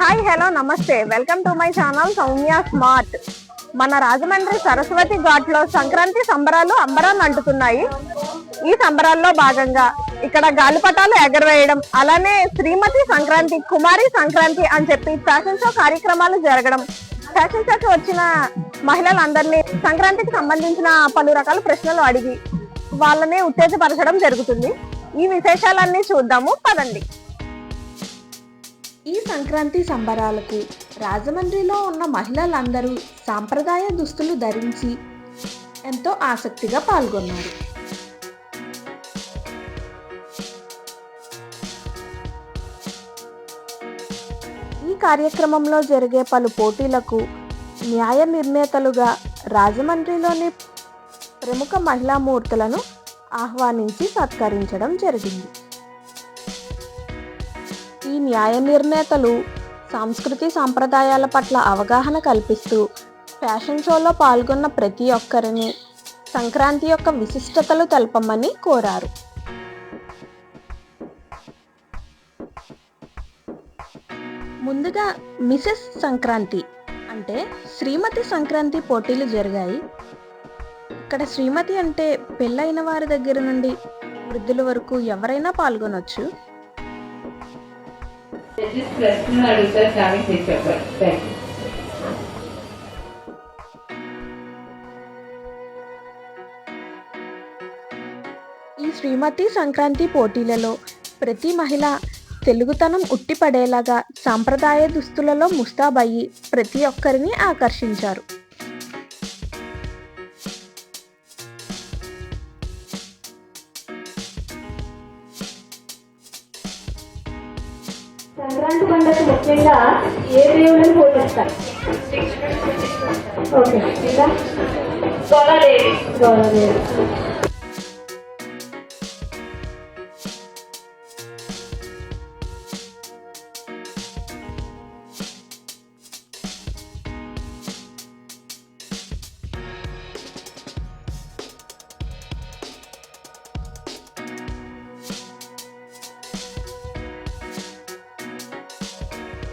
Hi hello నమస్తే, welcome to my channel Soumya smart. మన రాజమండ్రి సరస్వతి ఘాట్ లో సంక్రాంతి సంబరాలు అంబరాన్ని అంటుతున్నాయి. ఈ సంబరాల్లో భాగంగా ఇక్కడ గాలిపటాలు ఎగరవేయడం, అలానే శ్రీమతి సంక్రాంతి, కుమారి సంక్రాంతి అని చెప్పి ఫ్యాషన్ షో కార్యక్రమాలు జరగడం, ఫ్యాషన్ షోకి వచ్చిన మహిళలందరినీ సంక్రాంతికి సంబంధించిన పలు రకాల ప్రశ్నలు అడిగి వాళ్ళని ఉత్తేజపరచడం జరుగుతుంది. ఈ విశేషాలన్నీ చూద్దాము, పదండి. ఈ సంక్రాంతి సంబరాలకు రాజమండ్రిలో ఉన్న మహిళలందరూ సాంప్రదాయ దుస్తులు ధరించి ఎంతో ఆసక్తిగా పాల్గొన్నారు. ఈ కార్యక్రమంలో జరిగే పలు పోటీలకు న్యాయ నిర్ణేతలుగా రాజమండ్రిలోని ప్రముఖ మహిళా మూర్తులను ఆహ్వానించి సత్కరించడం జరిగింది. ఈ న్యాయ నిర్ణేతలు సంస్కృతి సాంప్రదాయాల పట్ల అవగాహన కల్పిస్తూ ఫ్యాషన్ షోలో పాల్గొన్న ప్రతి ఒక్కరిని సంక్రాంతి యొక్క విశిష్టతలు తెలపమని కోరారు. ముందుగా మిసెస్ సంక్రాంతి అంటే శ్రీమతి సంక్రాంతి పోటీలు జరిగాయి. ఇక్కడ శ్రీమతి అంటే పెళ్ళైన వారి దగ్గర నుండి వృద్ధుల వరకు ఎవరైనా పాల్గొనవచ్చు. ఈ శ్రీమతి సంక్రాంతి పోటీలలో ప్రతి మహిళ తెలుగుతనం ఉట్టిపడేలాగా సాంప్రదాయ దుస్తులలో ముస్తాబయ్యి ప్రతి ఒక్కరిని ఆకర్షించారు. సంక్రాంతి పండుగ ముఖ్యంగా ఏ దేవుళ్ళని పూజిస్తారు? ఓకే, ఇంకా గోదాదేవి.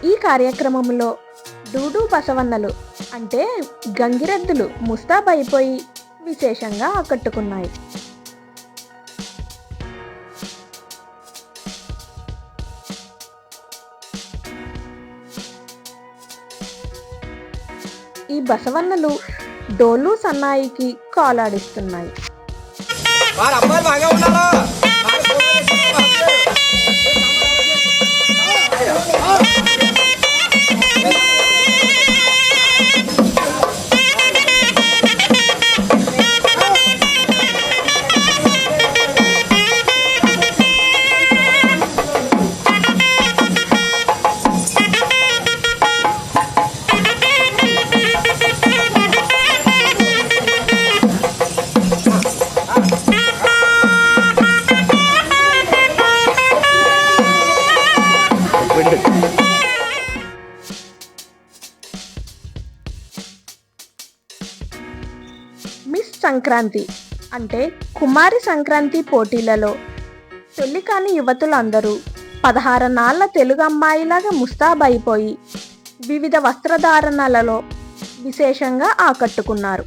ఈ కార్యక్రమంలో డూడు బసవన్నలు అంటే గంగిరెద్దులు ముస్తాబైపోయి విశేషంగా ఆకట్టుకున్నాయి. ఈ బసవన్నలు డోలు సన్నాయికి కాలాడిస్తున్నాయి. మిస్ సంక్రాంతి అంటే కుమారి సంక్రాంతి పోటీలలో పెళ్లి కాని యువతులందరూ 16 నాళ్ల తెలుగు అమ్మాయిలాగా ముస్తాబైపోయి వివిధ వస్త్రధారణలలో విశేషంగా ఆకట్టుకున్నారు.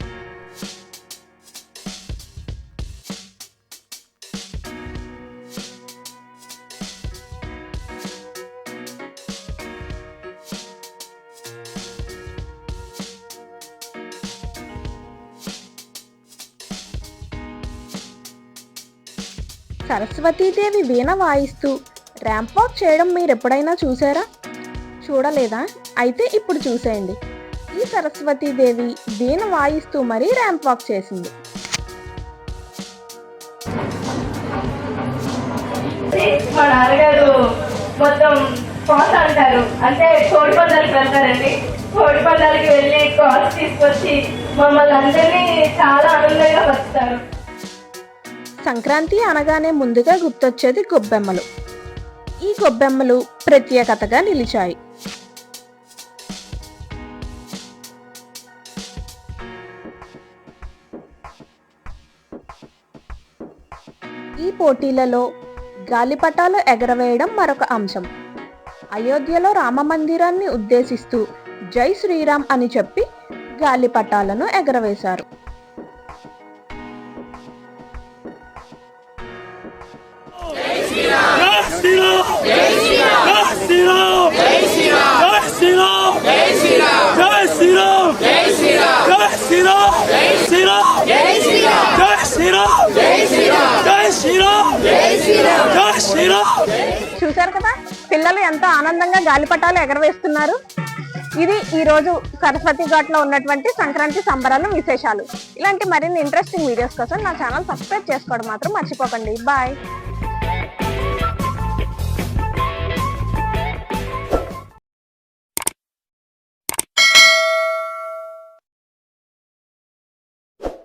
సరస్వతీదేవి వీణ వాయిస్తూ ర్యాంప్ వాక్ చేయడం మీరు ఎప్పుడైనా చూసారా? చూడలేదా? అయితే ఇప్పుడు చూసేయండి. ఈ సరస్వతీదేవి వీణ వాయిస్తూ మరీ ర్యాంప్ వాక్ చేసింది. మా నాన్నగారు మొత్తం కాస్ అంటారు, అంటే కోడి పందాలకు వెళ్తారండి. కోడి పందాలకి వెళ్ళి కాస్ తీసుకొచ్చి మమ్మల్ని అందరినీ చాలా ఆనందంగా పరుస్తారు. సంక్రాంతి అనగానే ముందుగా గుర్తొచ్చేది గొబ్బెమ్మలు. ఈ గొబ్బెమ్మలు ప్రత్యేకతగా నిలిచాయి. ఈ పోటీలలో గాలిపటాలు ఎగరవేయడం మరొక అంశం. అయోధ్యలో రామ మందిరాన్ని ఉద్దేశిస్తూ జై శ్రీరామ్ అని చెప్పి గాలిపటాలను ఎగరవేశారు. చూశారు కదా, పిల్లలు ఎంతో ఆనందంగా గాలిపటాలు ఎగరవేస్తున్నారు. ఇది ఈ రోజు సరస్వతి ఘాట్ లో ఉన్నటువంటి సంక్రాంతి సంబరాలు విశేషాలు. ఇలాంటి మరిన్ని ఇంట్రెస్టింగ్ వీడియోస్ కోసం నా ఛానల్ సబ్స్క్రైబ్ చేసుకోవడం మాత్రం మర్చిపోకండి. బాయ్.